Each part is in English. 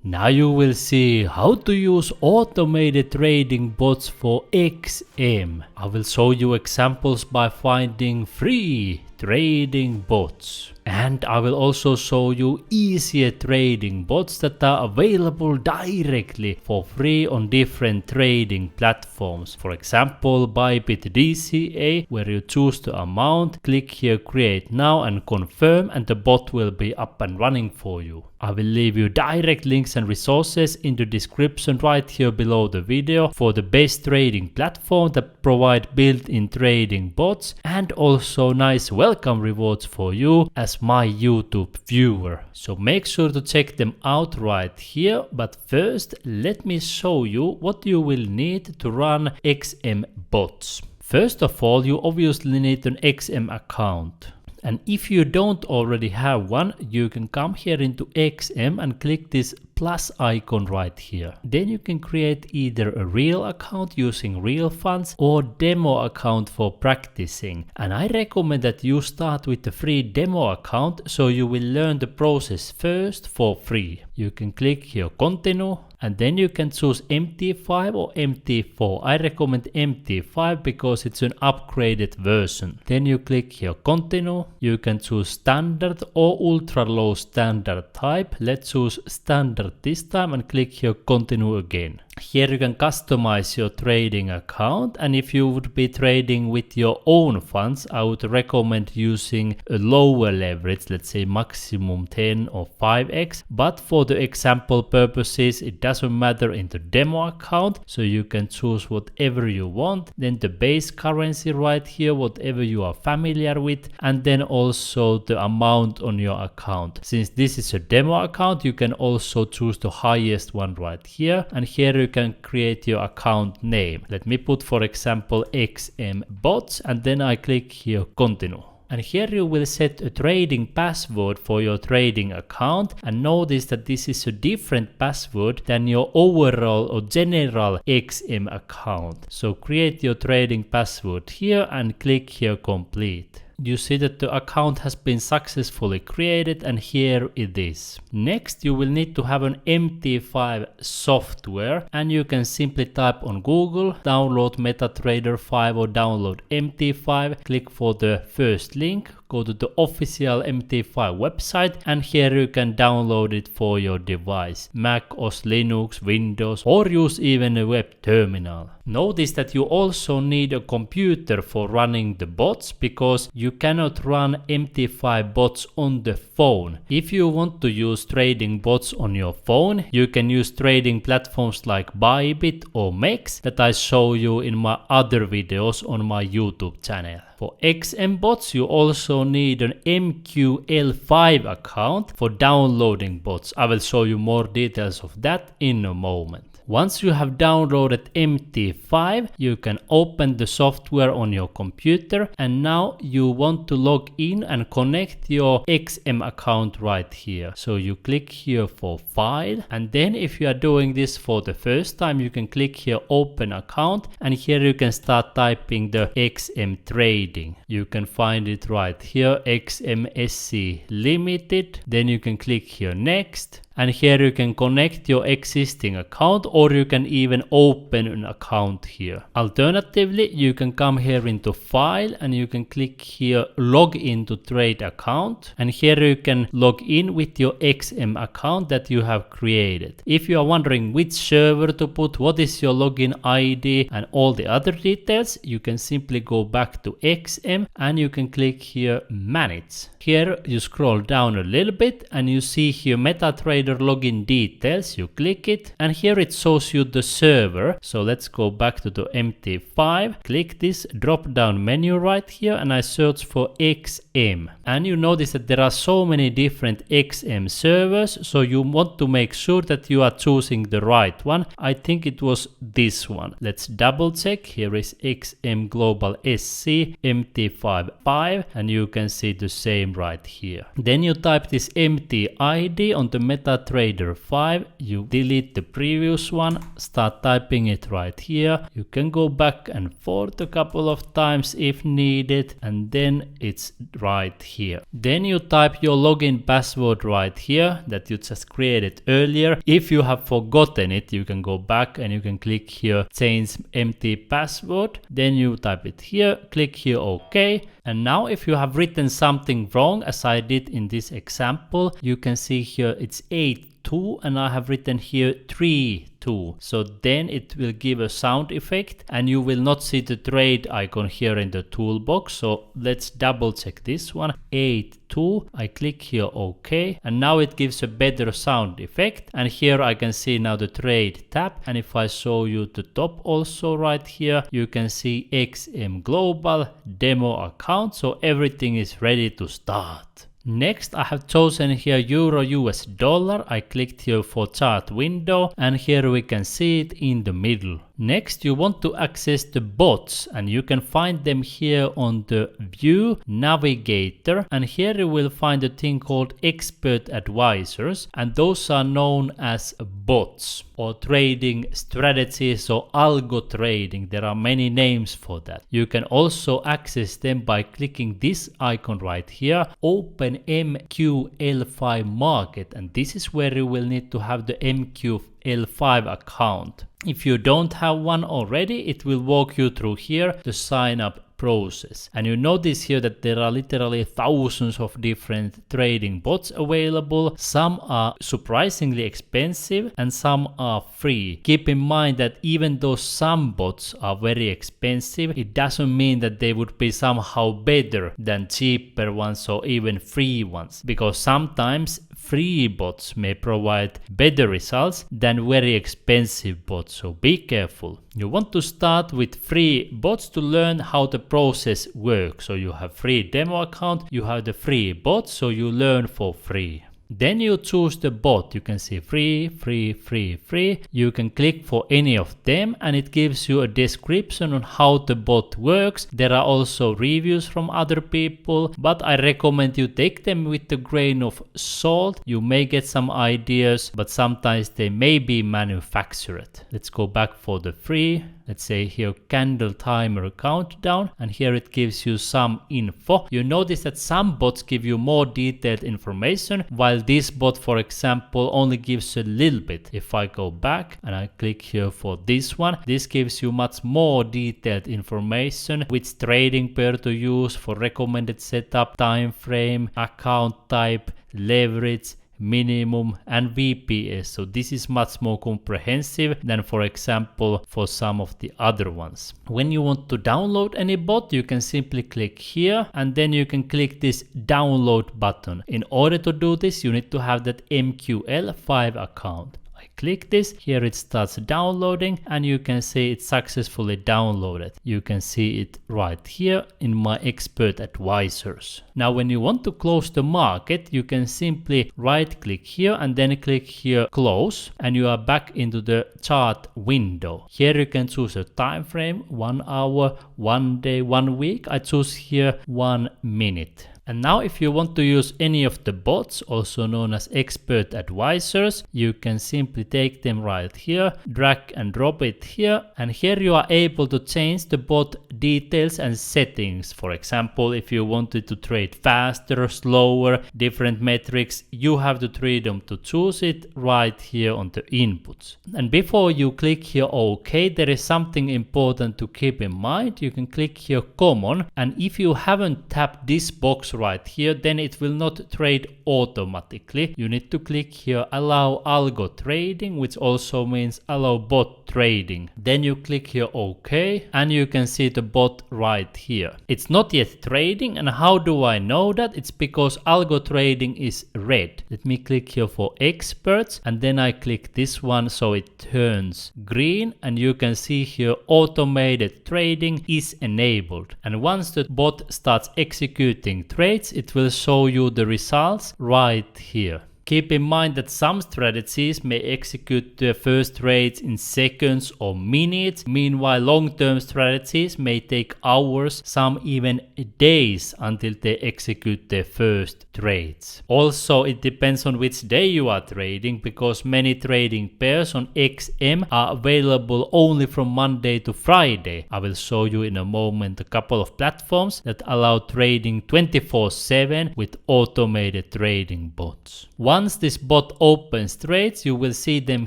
Now you will see how to use automated trading bots for XM. I will show you examples by finding free trading bots. And I will also show you easier trading bots that are available directly for free on different trading platforms. For example, BYBIT DCA, where you choose the amount, click here create now and confirm, and the bot will be up and running for you. I will leave you direct links and resources in the description right here below the video for the best trading platform that provide built-in trading bots and also nice welcome rewards for you as my YouTube viewer. So make sure to check them out right here. But first, let me show you what you will need to run XM bots. First of all, you obviously need an XM account. And if you don't already have one, you can come here into XM and click this plus icon right here. Then you can create either a real account using real funds or demo account for practicing. And I recommend that you start with the free demo account so you will learn the process first for free. You can click here continue. And then you can choose MT5 or MT4. I recommend MT5 because it's an upgraded version. Then you click here continue. You can choose standard or ultra low standard type. Let's choose standard this time and click here continue again. Here you can customize your trading account, and if you would be trading with your own funds, I would recommend using a lower leverage, let's say maximum 10 or 5x. But for the example purposes, it doesn't matter in the demo account, so you can choose whatever you want. Then the base currency right here, whatever you are familiar with, and then also the amount on your account. Since this is a demo account, you can also choose the highest one right here, and here you can create your account name. Let me put for example XM bots, and then I click here continue. And here you will set a trading password for your trading account, and notice that this is a different password than your overall or general XM account. So create your trading password here and click here complete. You see that the account has been successfully created, and here it is. Next, you will need to have an MT5 software, and you can simply type on Google, download MetaTrader 5 or download MT5, click for the first link, go to the official MT5 website, and here you can download it for your device, Mac OS, Linux, Windows, or use even a web terminal. Notice that you also need a computer for running the bots because you cannot run MT5 bots on the phone. If you want to use trading bots on your phone, you can use trading platforms like BYBIT or MEXC that I show you in my other videos on my YouTube channel. For XM bots, you also need an MQL5 account for downloading bots. I will show you more details of that in a moment. Once you have downloaded MT5, you can open the software on your computer, and now you want to log in and connect your XM account right here. So you click here for file, and then if you are doing this for the first time, you can click here open account, and here you can start typing the XM trading. You can find it right here, XMSC Limited. Then you can click here next. And here you can connect your existing account, or you can even open an account here. Alternatively, you can come here into file and you can click here log into trade account. And here you can log in with your XM account that you have created. If you are wondering which server to put, what is your login ID and all the other details, you can simply go back to XM and you can click here manage. Here you scroll down a little bit and you see here MetaTrader login details. You click it and here it shows you the server. So let's go back to the MT5. Click this drop down menu right here and I search for XM. And you notice that there are so many different XM servers. So you want to make sure that you are choosing the right one. I think it was this one. Let's double check. Here is XM Global SC MT5 and you can see the same right here. Then you type this MT ID on the MetaTrader 5. You delete the previous one, start typing it right here. You can go back and forth a couple of times if needed, and then it's right here. Then you type your login password right here that you just created earlier. If you have forgotten it, you can go back and you can click here change empty password. Then you type it here, click here OK. And now if you have written something wrong, as I did in this example, you can see here it's 8-2 and I have written here 3-2. So then it will give a sound effect and you will not see the trade icon here in the toolbox. So let's double check this one. 8-2. I click here OK and now it gives a better sound effect. And here I can see now the trade tab. And if I show you the top also right here, you can see XM Global demo account. So everything is ready to start. Next, I have chosen here Euro US dollar. I clicked here for chart window and here we can see it in the middle. Next, you want to access the bots and you can find them here on the View Navigator, and here you will find a thing called Expert Advisors, and those are known as bots or trading strategies or algo trading. There are many names for that. You can also access them by clicking this icon right here, Open MQL5 Market, and this is where you will need to have the MQL5 account. If you don't have one already, it will walk you through here the sign up process. And you notice here that there are literally thousands of different trading bots available. Some are surprisingly expensive and some are free. Keep in mind that even though some bots are very expensive, it doesn't mean that they would be somehow better than cheaper ones or even free ones, because sometimes free bots may provide better results than very expensive bots, so be careful. You want to start with free bots to learn how the process works. So you have free demo account, you have the free bot, so you learn for free. Then you choose the bot. You can see free, free, free, free. You can click for any of them and it gives you a description on how the bot works. There are also reviews from other people, but I recommend you take them with a grain of salt. You may get some ideas, but sometimes they may be manufactured. Let's go back for the free. Let's say here candle timer countdown, and here it gives you some info. You notice that some bots give you more detailed information, while this bot, for example, only gives a little bit. If I go back and I click here for this one, this gives you much more detailed information, which trading pair to use for recommended setup, time frame, account type, leverage, minimum and VPS. So this is much more comprehensive than, for example, for some of the other ones. When you want to download any bot, you can simply click here and then you can click this download button. In order to do this, you need to have that MQL5 account. I click this, here it starts downloading and you can see it's successfully downloaded. You can see it right here in my expert advisors. Now when you want to close the market, you can simply right click here and then click here close and you are back into the chart window. Here you can choose a time frame, 1 hour, 1 day, 1 week. I choose here 1 minute. And now if you want to use any of the bots, also known as expert advisors, you can simply take them right here, drag and drop it here, and here you are able to change the bot details and settings. For example, if you wanted to trade faster, slower, different metrics, you have the freedom to choose it right here on the inputs. And before you click here OK, there is something important to keep in mind. You can click here common, and if you haven't tapped this box right here, then it will not trade automatically. You need to click here allow algo trading, which also means allow bot trading. Then you click here OK and you can see the bot right here. It's not yet trading, and how do I know that? It's because algo trading is red. Let me click here for experts and then I click this one so it turns green, and you can see here automated trading is enabled. And once the bot starts executing trades, it will show you the results right here. Keep in mind that some strategies may execute their first trades in seconds or minutes. Meanwhile, long-term strategies may take hours, some even days until they execute their first trades. Also, it depends on which day you are trading, because many trading pairs on XM are available only from Monday to Friday. I will show you in a moment a couple of platforms that allow trading 24/7 with automated trading bots. Once this bot opens trades, you will see them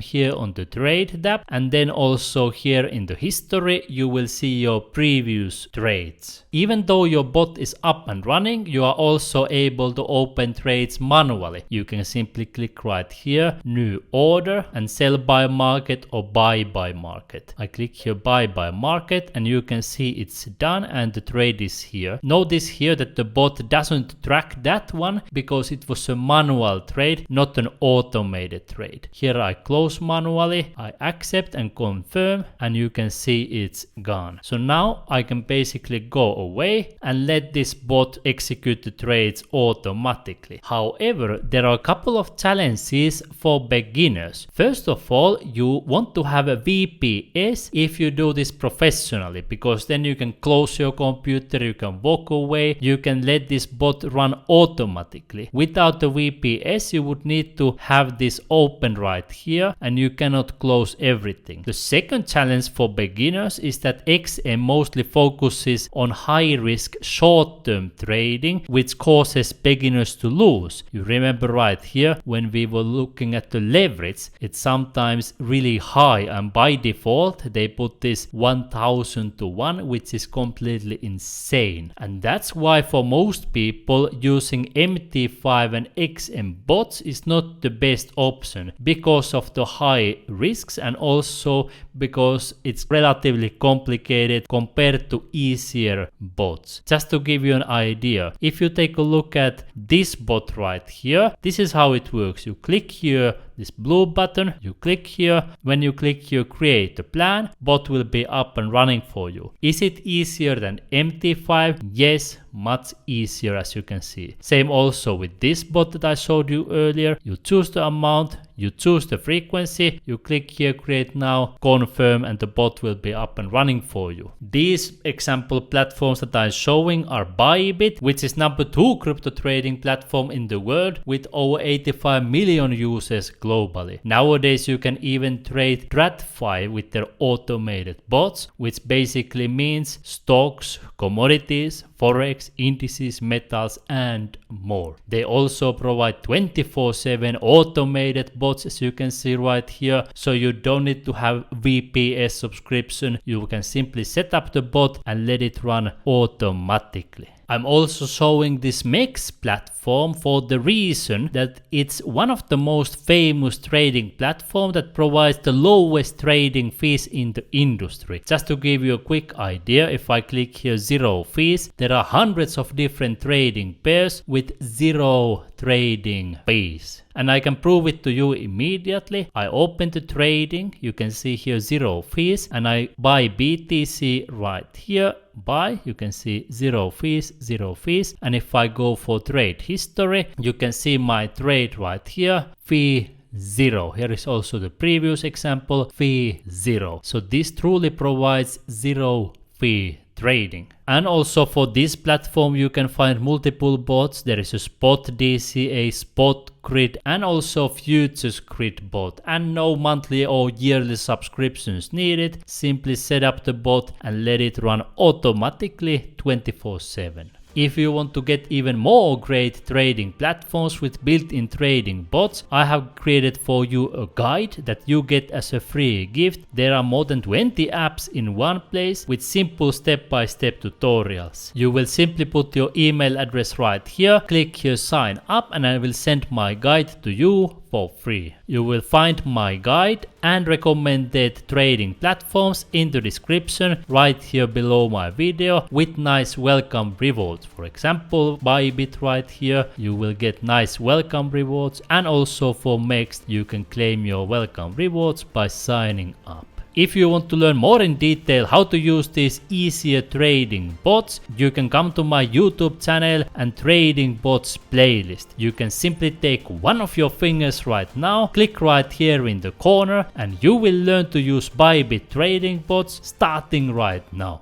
here on the trade tab, and then also here in the history you will see your previous trades. Even though your bot is up and running, you are also able to open trades manually. You can simply click right here, new order, and sell by market or buy by market. I click here buy by market, and you can see it's done and the trade is here. Notice here that the bot doesn't track that one because it was a manual trade, not an automated trade. Here I close manually, I accept and confirm, and you can see it's gone. So now I can basically go away and let this bot execute the trades automatically. However, there are a couple of challenges for beginners. First of all, you want to have a VPS if you do this professionally, because then you can close your computer, you can walk away, you can let this bot run automatically. Without the VPS, you would need to have this open right here, and you cannot close everything. The second challenge for beginners is that XM mostly focuses on high risk short-term trading, which causes beginners to lose. You remember right here when we were looking at the leverage, it's sometimes really high, and by default they put this 1000 to 1, which is completely insane. And that's why for most people using MT5 and XM bots is not the best option, because of the high risks and also because it's relatively complicated compared to easier bots. Just to give you an idea, if you take a look at this bot right here, this is how it works. You click here this blue button, you click here, when you click here create a plan, bot will be up and running for you. Is it easier than MT5? Yes, much easier, as you can see. Same also with this bot that I showed you earlier. You choose the amount, you choose the frequency, you click here create now, confirm, and the bot will be up and running for you. These example platforms that I'm showing are BYBIT, which is number 2 crypto trading platform in the world with over 85 million users globally. Nowadays you can even trade TradFi with their automated bots, which basically means stocks, commodities, Forex, indices, metals, and more. They also provide 24/7 automated bots, as you can see right here, so you don't need to have VPS subscription. You can simply set up the bot and let it run automatically. I'm also showing this MEXC platform for the reason that it's one of the most famous trading platforms that provides the lowest trading fees in the industry. Just to give you a quick idea, if I click here zero fees, there are hundreds of different trading pairs with zero trading fees. And I can prove it to you immediately. I open the trading, you can see here zero fees, and I buy BTC right here. Buy, you can see zero fees, and if I go for trade history, you can see my trade right here, fee 0. Here is also the previous example, fee 0. So this truly provides zero fee trading. And also for this platform you can find multiple bots. There is a spot DCA, spot grid, and also futures grid bot, and no monthly or yearly subscriptions needed. Simply set up the bot and let it run automatically 24/7. If you want to get even more great trading platforms with built-in trading bots, I have created for you a guide that you get as a free gift. There are more than 20 apps in one place with simple step-by-step tutorials. You will simply put your email address right here, click here sign up, and I will send my guide to you for free. You will find my guide and recommended trading platforms in the description right here below my video with nice welcome rewards. For example, BYBIT right here, you will get nice welcome rewards, and also for MEXC you can claim your welcome rewards by signing up. If you want to learn more in detail how to use these easier trading bots, you can come to my YouTube channel and trading bots playlist. You can simply take one of your fingers right now, click right here in the corner, and you will learn to use BYBIT trading bots starting right now.